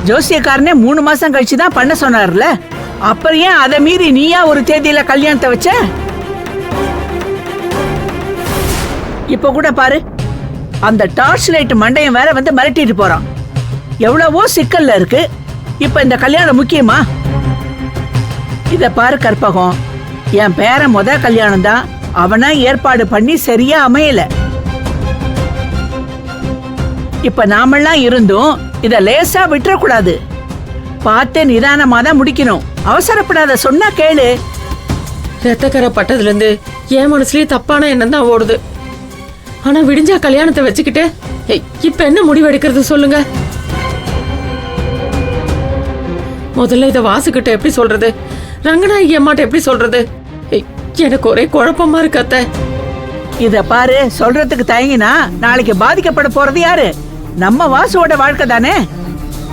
ஜோசியக்காரனே 3 மாசம் கழிச்சுதான் பண்ண சொன்னார்ல, அப்புறம் ஏன் அதை மீறி நீயா ஒரு தேதியில கல்யாணத்தை வச்ச? இப்ப கூட பாரு, அந்த டார்ச் லைட் மண்டையம் வேற வந்து மிரட்டிட்டு போறான். எவ்வளவோ சிக்கல்ல இருக்கு, இப்ப இந்த கல்யாணம் முக்கியமா? இத பாரு கற்பகம், என் பேரன் கல்யாணம் தான், அவனா ஏற்பாடு பண்ணி சரியா அமையல. இப்ப நாமெல்லாம் இருந்தும் இத லேசா விட்டுறக்கூடாது. பார்த்து நிதானமா தான் முடிக்கணும். அவசரப்படாத, சொன்னா கேளு. ரத்தக்கரை பட்டதுல இருந்து என் மனசுலயே தப்பான எண்ணம் தான் ஓடுது. ஆனா விடிஞ்சா கல்யாணத்தை வச்சுக்கிட்டு இப்ப என்ன முடிவு எடுக்கிறது சொல்லுங்க. முதல்ல இத வாசுகிட்ட எப்படி சொல்றது, ரங்கநாயகி அம்மாட்ட எப்படி சொல்றது? எனக்கு ஒரே குழப்பமா இருக்கு அத்தை. இத பாரு, சொல்றதுக்கு தயங்கினா நாளைக்கு பாதிக்கப்பட போறது யாரு? நம்ம வாசுவோட வாழ்க்கை தானே.